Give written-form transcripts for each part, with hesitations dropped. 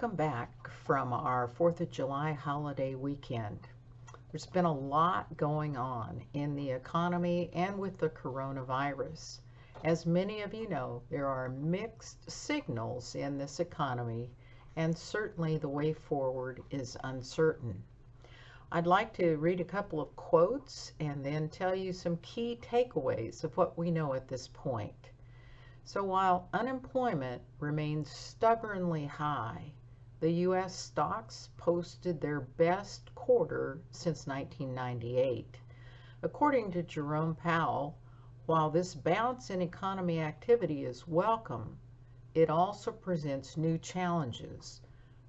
Welcome back from our 4th of July holiday weekend. There's been a lot going on in the economy and with the coronavirus. As many of you know, there are mixed signals in this economy, and certainly the way forward is uncertain. I'd like to read a couple of quotes and then tell you some key takeaways of what we know at this point. So while unemployment remains stubbornly high, the U.S. stocks posted their best quarter since 1998. According to Jerome Powell, while this bounce in economy activity is welcome, it also presents new challenges,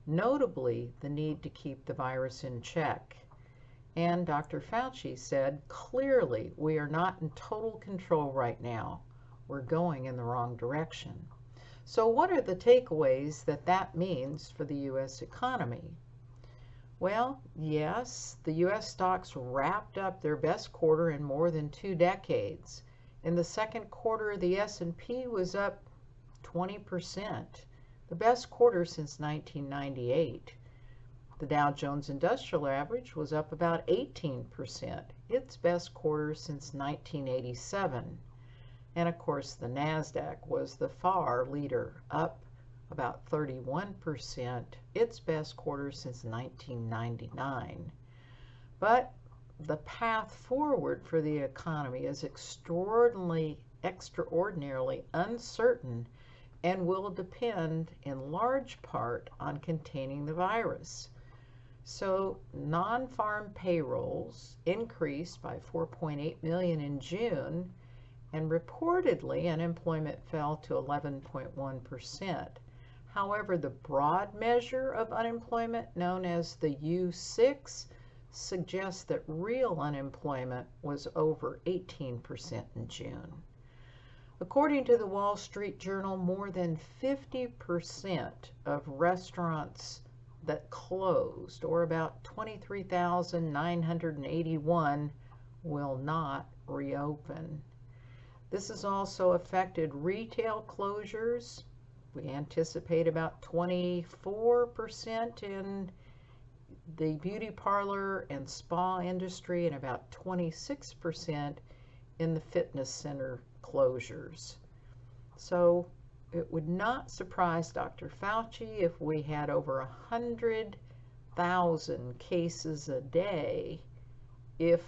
notably the need to keep the virus in check. And Dr. Fauci said, clearly, we are not in total control right now. We're going in the wrong direction. So what are the takeaways that means for the U.S. economy? Well, yes, the U.S. stocks wrapped up their best quarter in more than 2 decades. In the second quarter, the S&P was up 20%, the best quarter since 1998. The Dow Jones Industrial Average was up about 18%, its best quarter since 1987. And of course, the NASDAQ was the far leader, up about 31%, its best quarter since 1999. But the path forward for the economy is extraordinarily uncertain and will depend in large part on containing the virus. So non-farm payrolls increased by 4.8 million in June, and reportedly unemployment fell to 11.1%. However, the broad measure of unemployment, known as the U6, suggests that real unemployment was over 18% in June. According to the Wall Street Journal, more than 50% of restaurants that closed, or about 23,981, will not reopen. This has also affected retail closures. We anticipate about 24% in the beauty parlor and spa industry and about 26% in the fitness center closures. So it would not surprise Dr. Fauci if we had over 100,000 cases a day if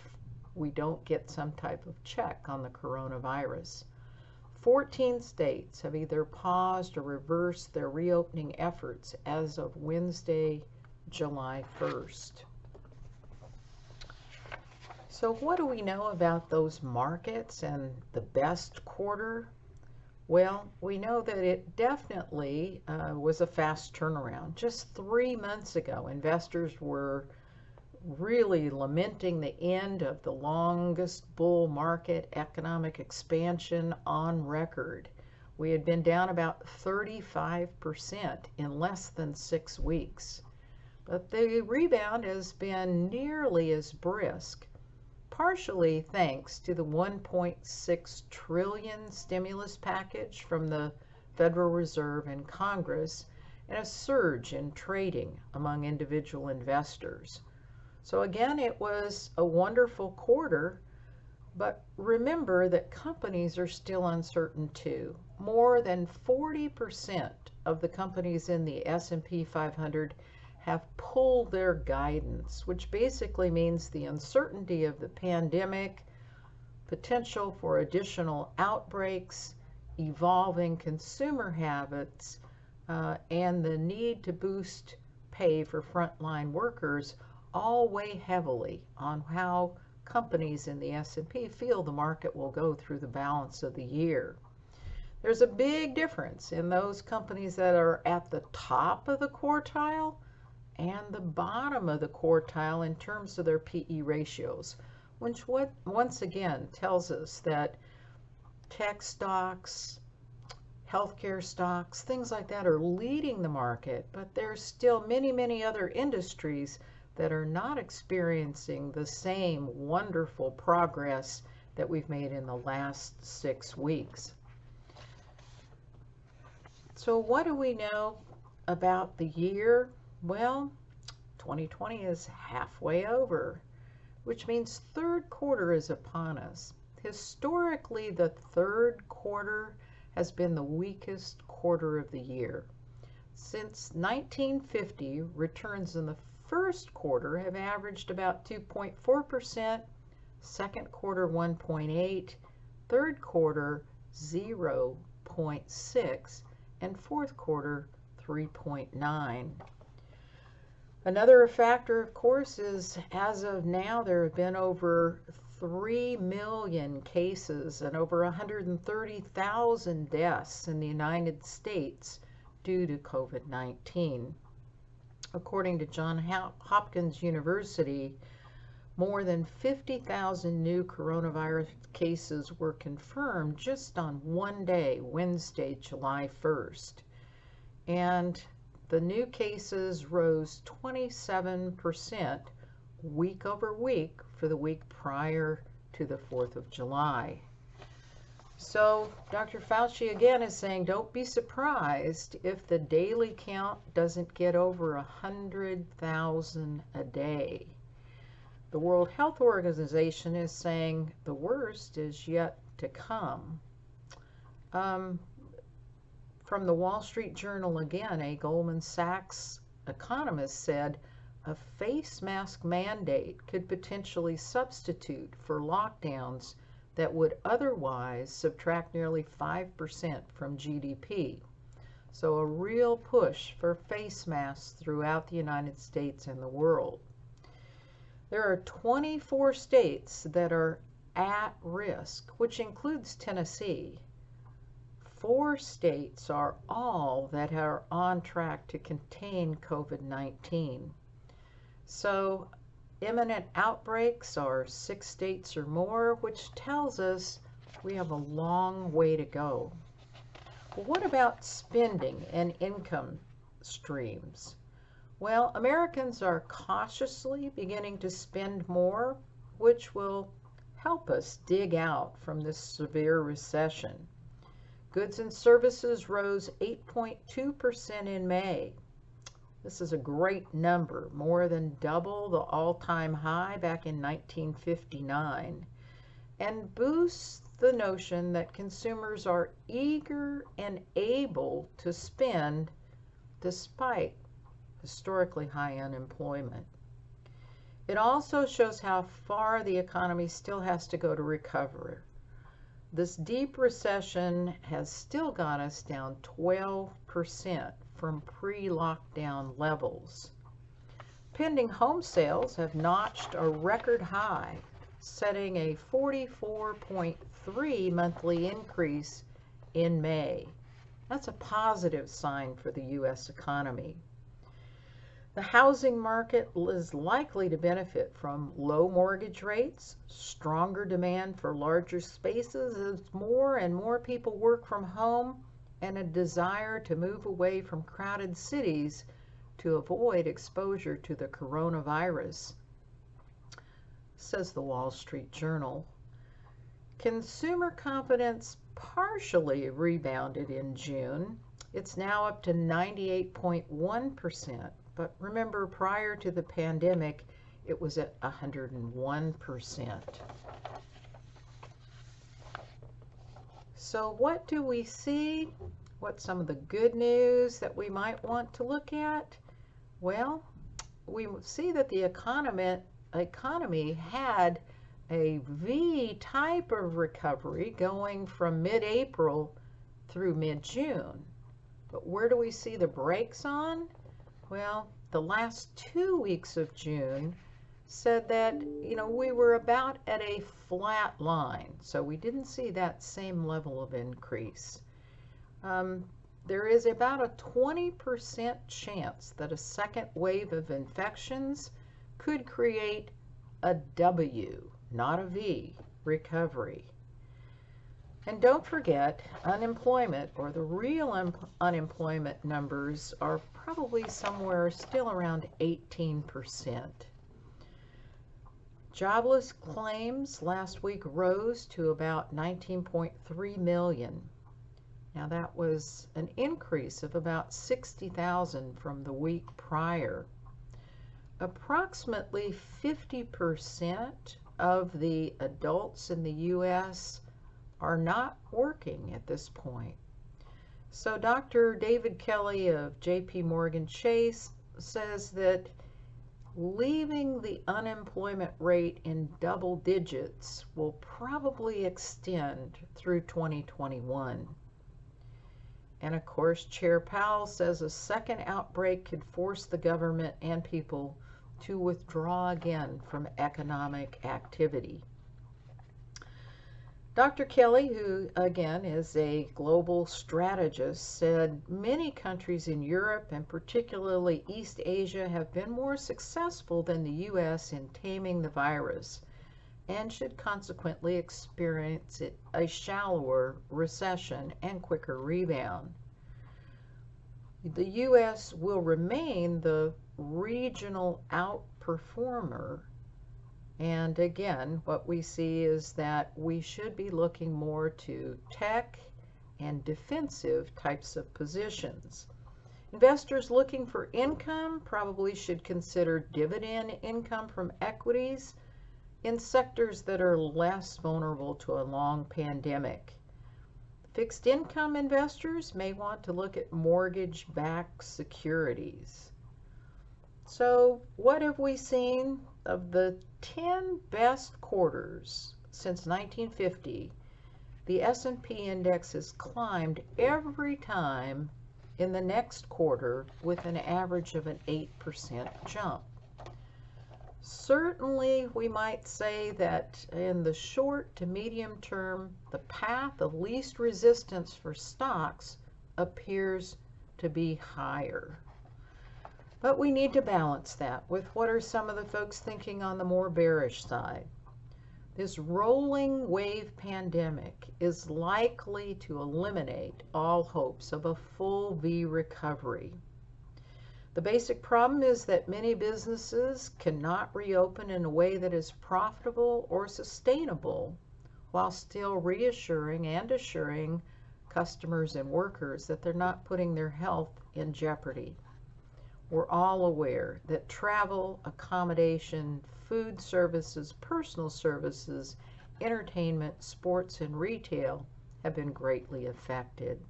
we don't get some type of check on the coronavirus. 14 states have either paused or reversed their reopening efforts as of Wednesday, July 1st. So what do we know about those markets and the best quarter? Well, we know that it definitely was a fast turnaround. Just 3 months ago, investors were really lamenting the end of the longest bull market economic expansion on record. We had been down about 35% in less than 6 weeks. But the rebound has been nearly as brisk, partially thanks to the $1.6 trillion stimulus package from the Federal Reserve and Congress and a surge in trading among individual investors. So again, it was a wonderful quarter, but remember that companies are still uncertain too. More than 40% of the companies in the S&P 500 have pulled their guidance, which basically means the uncertainty of the pandemic, potential for additional outbreaks, evolving consumer habits, and the need to boost pay for frontline workers all weigh heavily on how companies in the S&P feel the market will go through the balance of the year. There's a big difference in those companies that are at the top of the quartile and the bottom of the quartile in terms of their PE ratios, which once again tells us that tech stocks, healthcare stocks, things like that are leading the market, but there's still many other industries that are not experiencing the same wonderful progress that we've made in the last 6 weeks. So what do we know about the year? Well, 2020 is halfway over, which means third quarter is upon us. Historically, the third quarter has been the weakest quarter of the year. Since 1950, returns in the first quarter have averaged about 2.4%, second quarter 1.8%, third quarter 0.6%, and fourth quarter 3.9%. Another factor, of course, is as of now there have been over 3 million cases and over 130,000 deaths in the United States due to COVID-19. According to Johns Hopkins University, more than 50,000 new coronavirus cases were confirmed just on one day, Wednesday, July 1st. And the new cases rose 27% week over week for the week prior to the 4th of July. So Dr. Fauci again is saying don't be surprised if the daily count doesn't get over 100,000 a day. The World Health Organization is saying the worst is yet to come. From the Wall Street Journal again, a Goldman Sachs economist said a face mask mandate could potentially substitute for lockdowns that would otherwise subtract nearly 5% from GDP. So a real push for face masks throughout the United States and the world. There are 24 states that are at risk, which includes Tennessee. 4 states are all that are on track to contain COVID-19. So imminent outbreaks are 6 states or more, which tells us we have a long way to go. Well, what about spending and income streams? Well, Americans are cautiously beginning to spend more, which will help us dig out from this severe recession. Goods and services rose 8.2% in May. This is a great number, more than double the all-time high back in 1959, and boosts the notion that consumers are eager and able to spend despite historically high unemployment. It also shows how far the economy still has to go to recover. This deep recession has still got us down 12% from pre-lockdown levels. Pending home sales have notched a record high, setting a 44.3 monthly increase in May. That's a positive sign for the U.S. economy. The housing market is likely to benefit from low mortgage rates, stronger demand for larger spaces as more and more people work from home, and a desire to move away from crowded cities to avoid exposure to the coronavirus, says the Wall Street Journal. Consumer confidence partially rebounded in June. It's now up to 98.1%. But remember, prior to the pandemic, it was at 101%. So what do we see? What's some of the good news that we might want to look at? Well, we see that the economy had a V type of recovery going from mid-April through mid-June. But where do we see the brakes on? Well, the last 2 weeks of June said that, we were about at a flat line. So we didn't see that same level of increase. There is about a 20% chance that a second wave of infections could create a W, not a V, recovery. And don't forget, unemployment, or the real unemployment numbers, are probably somewhere still around 18%. Jobless claims last week rose to about 19.3 million. Now that was an increase of about 60,000 from the week prior. Approximately 50% of the adults in the U.S. are not working at this point. So Dr. David Kelly of J.P. Morgan Chase says that leaving the unemployment rate in double digits will probably extend through 2021. And of course, Chair Powell says a second outbreak could force the government and people to withdraw again from economic activity. Dr. Kelly, who again is a global strategist, said many countries in Europe and particularly East Asia have been more successful than the U.S. in taming the virus and should consequently experience a shallower recession and quicker rebound. The U.S. will remain the regional outperformer. And again, what we see is that we should be looking more to tech and defensive types of positions. Investors looking for income probably should consider dividend income from equities in sectors that are less vulnerable to a long pandemic. Fixed income investors may want to look at mortgage-backed securities. So what have we seen? Of the 10 best quarters since 1950, the S&P index has climbed every time in the next quarter with an average of an 8% jump. Certainly, we might say that in the short to medium term, the path of least resistance for stocks appears to be higher. But we need to balance that with what are some of the folks thinking on the more bearish side. This rolling wave pandemic is likely to eliminate all hopes of a full V recovery. The basic problem is that many businesses cannot reopen in a way that is profitable or sustainable while still reassuring and assuring customers and workers that they're not putting their health in jeopardy. We're all aware that travel, accommodation, food services, personal services, entertainment, sports, and retail have been greatly affected.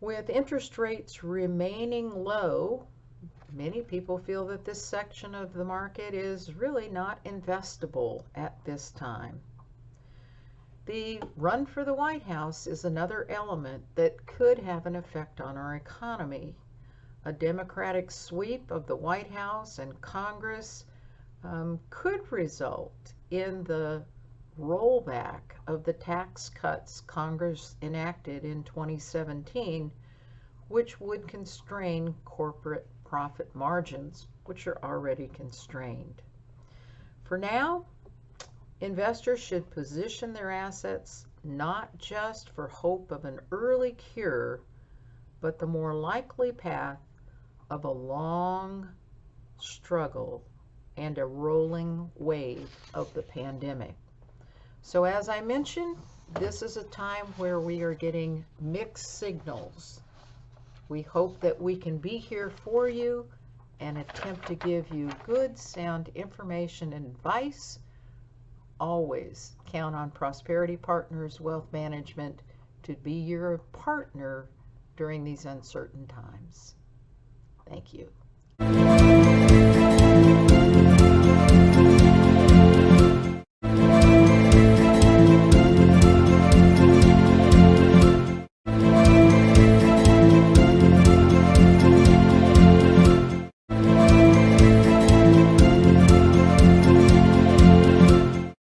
With interest rates remaining low, many people feel that this section of the market is really not investable at this time. The run for the White House is another element that could have an effect on our economy. A Democratic sweep of the White House and Congress could result in the rollback of the tax cuts Congress enacted in 2017, which would constrain corporate profit margins, which are already constrained. For now, investors should position their assets not just for hope of an early cure, but the more likely path of a long struggle and a rolling wave of the pandemic. So as I mentioned, this is a time where we are getting mixed signals. We hope that we can be here for you and attempt to give you good, sound information and advice. Always count on Prosperity Partners Wealth Management to be your partner during these uncertain times. Thank you.